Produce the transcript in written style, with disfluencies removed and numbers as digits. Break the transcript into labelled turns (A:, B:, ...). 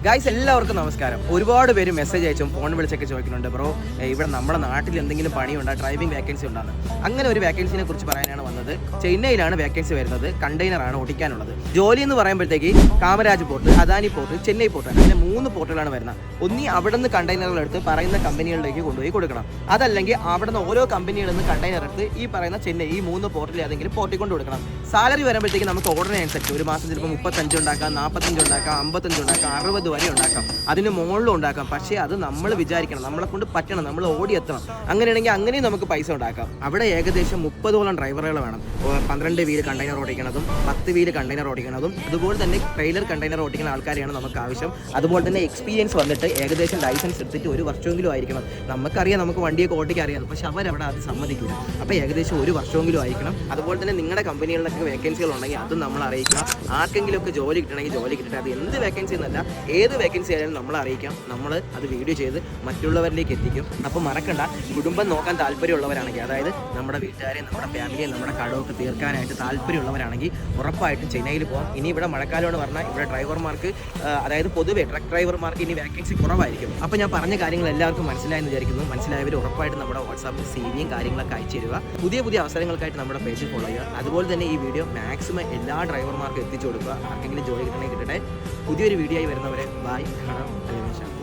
A: Guys എല്ലാവർക്കും നമസ്കാരം. ഒരുപാട് പേര് മെസ്സേജ് അയച്ചും ഫോൺ വിളിച്ചൊക്കെ ചോദിക്കുന്നുണ്ട്, ബ്രോ ഇവിടെ നമ്മുടെ നാട്ടിൽ എന്തെങ്കിലും പണിയുണ്ടോ, ഡ്രൈവിംഗ് വേക്കൻസി ഉണ്ടാകുന്നത്. അങ്ങനെ ഒരു വേക്കൻസിനെ കുറിച്ച് പറയാനാണ് വന്നത്. ചെന്നൈയിലാണ് വേക്കൻസി വരുന്നത്. കണ്ടെയ്നറാണ് ഓടിക്കാനുള്ളത്. ജോലി എന്ന് പറയുമ്പോഴത്തേക്ക് Kamaraj port, Adani port, Chennai port, അങ്ങനെ 3 പോർട്ടുകളാണ് വരുന്നത്. ഒന്നി അവിടെ നിന്ന് കണ്ടെയ്നറുകൾ എടുത്ത് പറയുന്ന കമ്പനികളിലേക്ക് കൊണ്ടുപോയി കൊടുക്കണം. അതല്ലെങ്കിൽ അവിടെ നിന്ന് ഓരോ കമ്പനികളിൽ നിന്ന് കണ്ടെയ്നർ എടുത്ത് ഈ പറയുന്ന ചെന്നൈ ഈ 3 പോർട്ടിൽ ഏതെങ്കിലും പോർട്ടിൽ കൊണ്ട് കൊടുക്കണം. സാലറി വരുമ്പോഴത്തേക്ക് നമുക്ക് ഓർഡറിനനുസരിച്ച് ഒരു മാസം ചിലപ്പോൾ 35 ഉണ്ടാക്കാം, 45 ഉണ്ടാക്കാം, 55 ഉണ്ടാക്കാം, 60 വരെ ഉണ്ടാക്കാം, അതിന് മുകളിലും ഉണ്ടാക്കാം. പക്ഷേ അത് നമ്മൾ വിചാരിക്കണം, നമ്മളെ കൊണ്ട് പറ്റണം, നമ്മൾ ഓടിയെത്തണം. അങ്ങനെയാണെങ്കിൽ അങ്ങനെയും നമുക്ക് പൈസ ഉണ്ടാക്കാം. അവിടെ ഏകദേശം 30ഓളം ഡ്രൈവറുകൾ വേണം. 12 വീല് കണ്ടെയ്നർ ഓടിക്കുന്നതും 10 വീല് കണ്ടെയ്നർ ഓടിക്കുന്നതും അതുപോലെ തന്നെ ട്രെയിലർ കണ്ടെയ്നർ ഓടിക്കുന്ന ആൾക്കാരെയാണ് നമുക്ക് ആവശ്യം. അതുപോലെ തന്നെ എക്സ്പീരിയൻസ് വന്നിട്ട് ഏകദേശം ലൈസൻസ് എടുത്തിട്ട് 1 വർഷമെങ്കിലും ആയിരിക്കണം. നമുക്കറിയാം, നമുക്ക് വണ്ടിയൊക്കെ ഓടിക്കാൻ അറിയാം, പക്ഷെ അവരവിടെ അത് സമ്മതിക്കില്ല. അപ്പോൾ ഏകദേശം 1 വർഷമെങ്കിലും ആയിരിക്കണം. അതുപോലെ തന്നെ നിങ്ങളുടെ കമ്പനികളിലൊക്കെ വേക്കൻസികൾ ഉണ്ടെങ്കിൽ അതും നമ്മൾ അറിയിക്കണം. ആർക്കെങ്കിലുമൊക്കെ ജോലി കിട്ടണമെങ്കിൽ ജോലി കിട്ടട്ടെ. അത് എന്ത് വേക്കൻസി എന്നല്ല, ഏത് വേക്കൻസി ആയാലും നമ്മൾ അറിയിക്കാം. നമ്മൾ അത് വീഡിയോ ചെയ്ത് മറ്റുള്ളവരിലേക്ക് എത്തിക്കും. അപ്പോൾ മറക്കണ്ട, കുടുംബം നോക്കാൻ താല്പര്യമുള്ളവരാണെങ്കിൽ, അതായത് നമ്മുടെ വീട്ടുകാരെ, നമ്മുടെ ഫാമിലിയെ, നമ്മുടെ കടമൊക്കെ തീർക്കാനായിട്ട് താല്പര്യമുള്ളവരാണെങ്കിൽ ഉറപ്പായിട്ടും ചെന്നൈയിൽ പോകാം. ഇനി ഇവിടെ മഴക്കാലമെന്ന് പറഞ്ഞാൽ ഇവിടെ ഡ്രൈവർമാർക്ക്, അതായത് പൊതുവെ ട്രക്ക് ഡ്രൈവർമാർക്ക് ഇനി വേക്കൻസി കുറവായിരിക്കും. അപ്പോൾ ഞാൻ പറഞ്ഞ കാര്യങ്ങൾ എല്ലാവർക്കും മനസ്സിലായെന്ന് വിചാരിക്കുന്നു. മനസ്സിലായവർ ഉറപ്പായിട്ട് നമ്മുടെ വാട്സാപ്പിൽ സിവിയും കാര്യങ്ങളൊക്കെ അയച്ചു തരിക. പുതിയ അവസരങ്ങൾക്കായിട്ട് നമ്മുടെ പേജിൽ ഫോളോ ചെയ്യുക. അതുപോലെ തന്നെ ഈ വീഡിയോ മാക്സിമം എല്ലാ ഡ്രൈവർമാർക്കും എത്തിച്ചു കൊടുക്കുക. ആർക്കെങ്കിലും ജോലി കിട്ടണമെങ്കിൽ കിട്ടട്ടെ. പുതിയൊരു വീഡിയോ ആയി വരുന്നവരെ ബൈ, കാണാം.